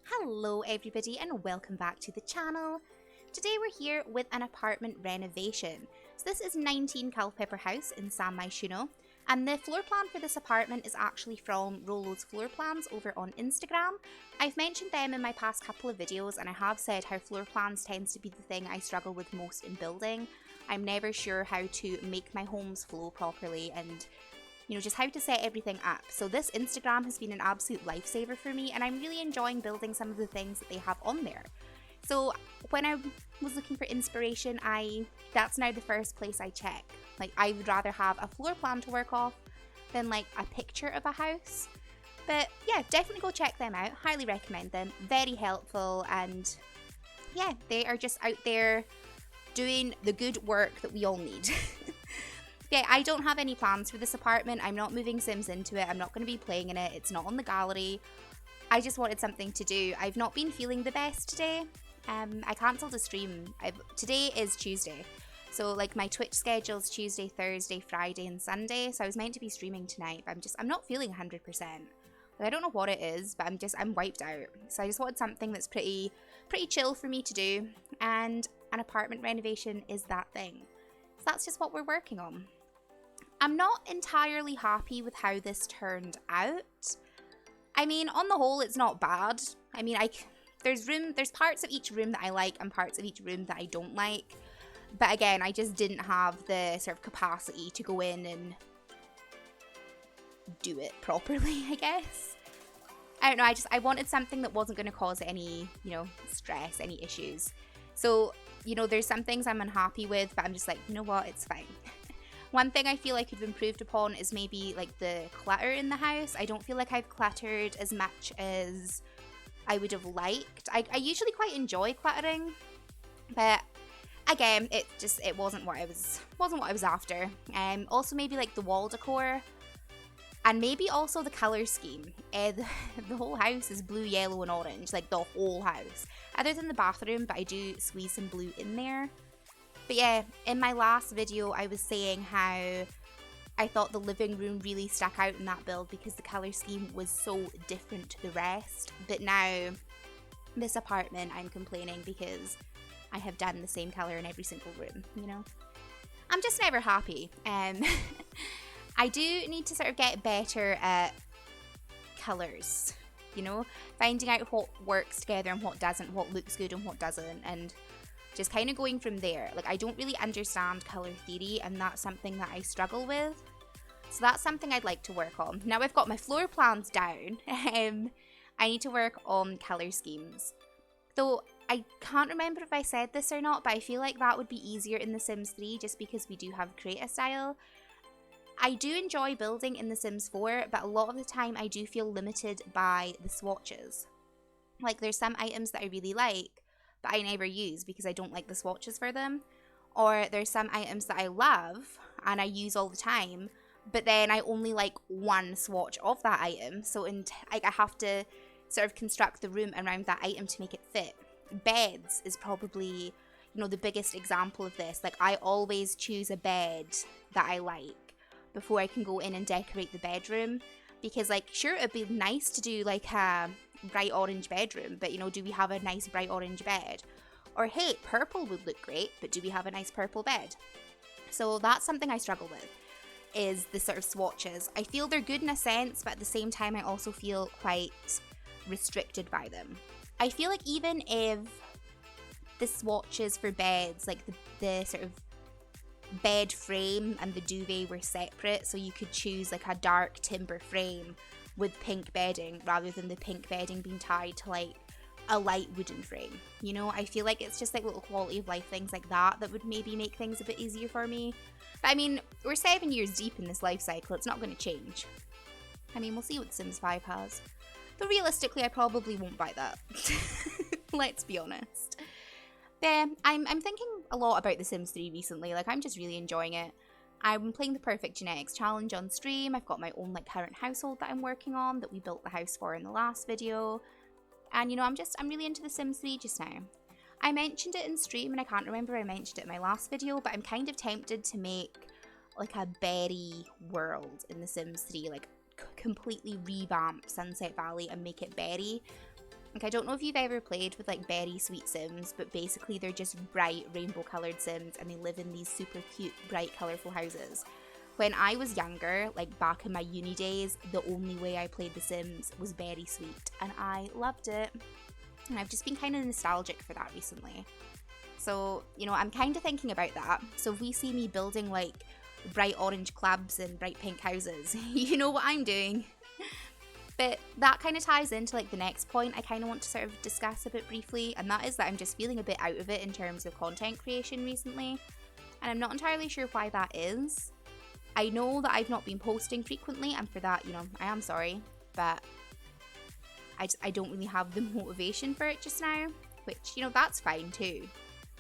Hello everybody and welcome back to the channel. Today we're here with an apartment renovation. So this is 19 Culpepper House in San Myshuno, and the floor plan for this apartment is actually from Rolo's Floor Plans over on Instagram. I've mentioned them in my past couple of videos, and I have said how floor plans tends to be the thing I struggle with most in building. I'm never sure how to make my homes flow properly and just how to set everything up. So this Instagram has been an absolute lifesaver for me, and I'm really enjoying building some of the things that they have on there. So when I was looking for inspiration, that's now the first place I check. Like, I would rather have a floor plan to work off than like a picture of a house. But yeah, definitely go check them out. Highly recommend them. Very helpful, and yeah, they are just out there doing the good work that we all need. Yeah, I don't have any plans for this apartment. I'm not moving Sims into it. I'm not going to be playing in it. It's not on the gallery. I just wanted something to do. I've not been feeling the best today. I cancelled a stream. Today is Tuesday. So like my Twitch schedule is Tuesday, Thursday, Friday and Sunday. So I was meant to be streaming tonight, but I'm not feeling 100%. I don't know what it is, but I'm wiped out. So I just wanted something that's pretty chill for me to do. And an apartment renovation is that thing. So that's just what we're working on. I'm not entirely happy with how this turned out. I mean, on the whole, it's not bad. I mean, there's parts of each room that I like and parts of each room that I don't like. But again, I just didn't have the sort of capacity to go in and do it properly, I guess. I don't know, I wanted something that wasn't going to cause any, stress, any issues. So, there's some things I'm unhappy with, but I'm just like, you know what, it's fine. One thing I feel I could have improved upon is maybe like the clutter in the house. I don't feel like I've cluttered as much as I would have liked. I usually quite enjoy cluttering, but again, it wasn't what I was after. Also maybe like the wall decor, and maybe also the color scheme. The whole house is blue, yellow, and orange, like the whole house, other than the bathroom. But I do squeeze some blue in there. But yeah, in my last video, I was saying how I thought the living room really stuck out in that build because the colour scheme was so different to the rest. But now, this apartment, I'm complaining because I have done the same colour in every single room, I'm just never happy. I do need to sort of get better at colours, finding out what works together and what doesn't, what looks good and what doesn't, and just kind of going from there. Like, I don't really understand colour theory, and that's something that I struggle with. So that's something I'd like to work on. Now I've got my floor plans down, I need to work on colour schemes. Though I can't remember if I said this or not, but I feel like that would be easier in The Sims 3 just because we do have create a style. I do enjoy building in The Sims 4, but a lot of the time I do feel limited by the swatches. Like, there's some items that I really like, but I never use because I don't like the swatches for them. Or there's some items that I love and I use all the time, but then I only like one swatch of that item. So I have to sort of construct the room around that item to make it fit. Beds is probably, the biggest example of this. Like, I always choose a bed that I like before I can go in and decorate the bedroom. Because, like, sure, it'd be nice to do like a bright orange bedroom, but do we have a nice bright orange bed? Or hey, purple would look great, but do we have a nice purple bed? So that's something I struggle with, is the sort of swatches. I feel they're good in a sense, but at the same time I also feel quite restricted by them. I feel like even if the swatches for beds, like the sort of bed frame and the duvet were separate, so you could choose like a dark timber frame with pink bedding rather than the pink bedding being tied to like a light wooden frame. I feel like it's just like little quality of life things like that would maybe make things a bit easier for me. But I mean, we're 7 years deep in this life cycle, it's not going to change. I mean, we'll see what Sims 5 has. Though realistically, I probably won't buy that. Let's be honest. But I'm thinking a lot about The Sims 3 recently. Like, I'm just really enjoying it. I'm playing the Perfect Genetics Challenge on stream. I've got my own like current household that I'm working on that we built the house for in the last video. And I'm really into The Sims 3 just now. I mentioned it in stream and I can't remember if I mentioned it in my last video, but I'm kind of tempted to make like a berry world in The Sims 3, like completely revamp Sunset Valley and make it berry. Like, I don't know if you've ever played with like berry sweet Sims, but basically they're just bright rainbow coloured Sims and they live in these super cute, bright, colourful houses. When I was younger, like back in my uni days, the only way I played The Sims was berry sweet, and I loved it. And I've just been kind of nostalgic for that recently. So, you know, I'm kind of thinking about that. So if we see me building like bright orange clubs and bright pink houses, you know what I'm doing. But that kind of ties into like the next point I kind of want to sort of discuss a bit briefly, and that is that I'm just feeling a bit out of it in terms of content creation recently, and I'm not entirely sure why that is. I know that I've not been posting frequently, and for that, you know, I am sorry, but I don't really have the motivation for it just now, which, you know, that's fine too.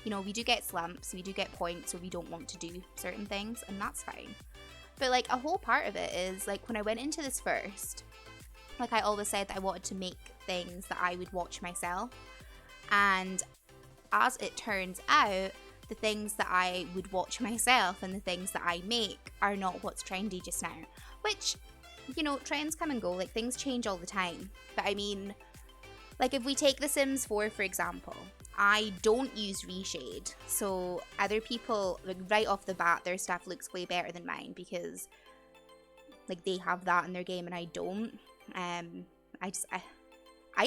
You know, we do get slumps, we do get points where we don't want to do certain things, and that's fine. But like a whole part of it is like when I went into this first, like I always said that I wanted to make things that I would watch myself. And as it turns out, the things that I would watch myself and the things that I make are not what's trendy just now. Which, you know, trends come and go, like things change all the time. But I mean, like if we take The Sims 4 for example, I don't use reshade. So other people, like right off the bat, their stuff looks way better than mine because like they have that in their game and I don't. I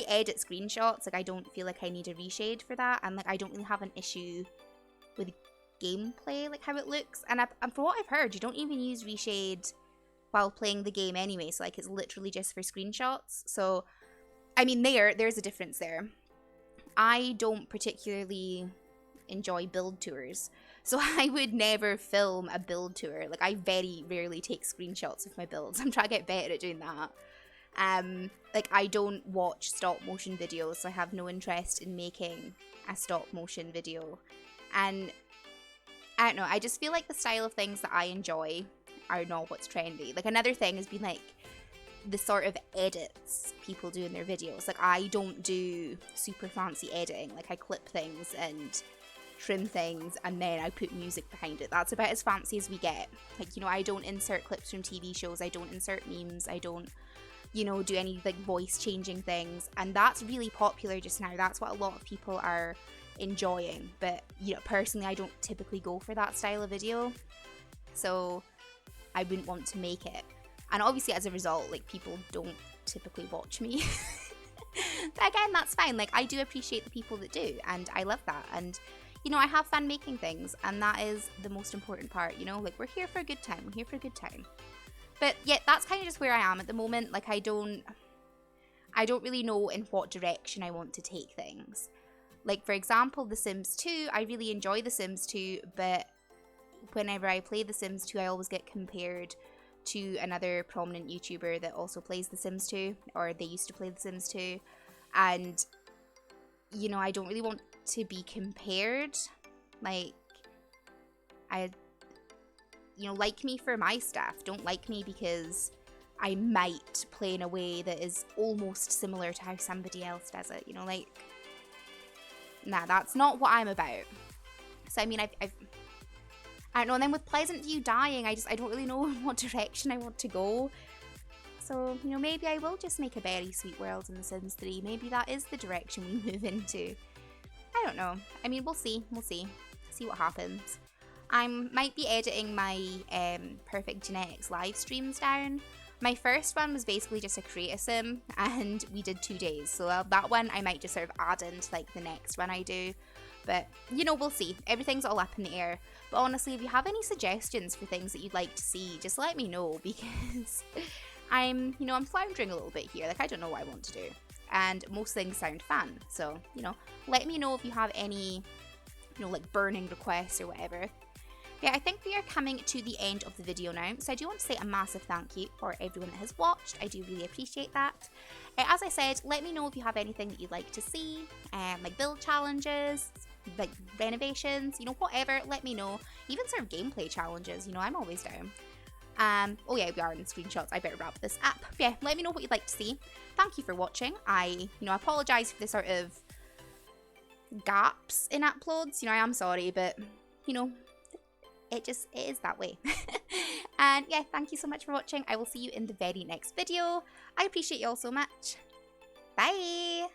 edit screenshots, like I don't feel like I need a reshade for that, and like I don't really have an issue with gameplay, like how it looks, and from what I've heard, you don't even use reshade while playing the game anyway, so like it's literally just for screenshots. So I mean there's a difference there. I don't particularly enjoy build tours, so I would never film a build tour. Like I very rarely take screenshots of my builds. I'm trying to get better at doing that. Like I don't watch stop motion videos, so I have no interest in making a stop motion video. And I don't know, I just feel like the style of things that I enjoy are not what's trendy. Like another thing has been like the sort of edits people do in their videos. Like I don't do super fancy editing. Like I clip things and trim things and then I put music behind it. That's about as fancy as we get. Like, you know, I don't insert clips from TV shows, I don't insert memes, I don't, you know, do any like voice changing things, and that's really popular just now. That's what a lot of people are enjoying, but you know, personally I don't typically go for that style of video, so I wouldn't want to make it. And obviously as a result, like people don't typically watch me. But again, that's fine. Like I do appreciate the people that do, and I love that, and you know, I have fun making things, and that is the most important part. You know, like we're here for a good time, we're here for a good time. But yeah, that's kind of just where I am at the moment. Like I don't really know in what direction I want to take things. Like for example, The Sims 2, I really enjoy The Sims 2, but whenever I play The Sims 2, I always get compared to another prominent YouTuber that also plays The Sims 2, or they used to play The Sims 2, and you know, I don't really want to be compared. Like you know, like me for my stuff. Don't like me because I might play in a way that is almost similar to how somebody else does it. You know, like, nah, that's not what I'm about. So, I mean, I don't know. And then with Pleasant View dying, I don't really know in what direction I want to go. So, you know, maybe I will just make a very sweet world in The Sims 3. Maybe that is the direction we move into. I don't know. I mean, we'll see. We'll see. See what happens. I might be editing my Perfect Genetics live streams down. My first one was basically just a create a sim, and we did 2 days. So that one I might just sort of add into like the next one I do. But, you know, we'll see. Everything's all up in the air. But honestly, if you have any suggestions for things that you'd like to see, just let me know, because I'm floundering a little bit here. Like, I don't know what I want to do. And most things sound fun. So, you know, let me know if you have any, you know, like burning requests or whatever. Yeah, I think we are coming to the end of the video now, so I do want to say a massive thank you for everyone that has watched. I do really appreciate that. As I said, let me know if you have anything that you'd like to see, like build challenges, like renovations, you know, whatever, let me know. Even sort of gameplay challenges, you know, I'm always down. Oh yeah, we are in the screenshots, I better wrap this up. Yeah, let me know what you'd like to see. Thank you for watching. I apologise for the sort of gaps in uploads, you know, I am sorry, but, you know, it is that way. And yeah, thank you so much for watching. I will see you in the very next video. I appreciate you all so much. Bye.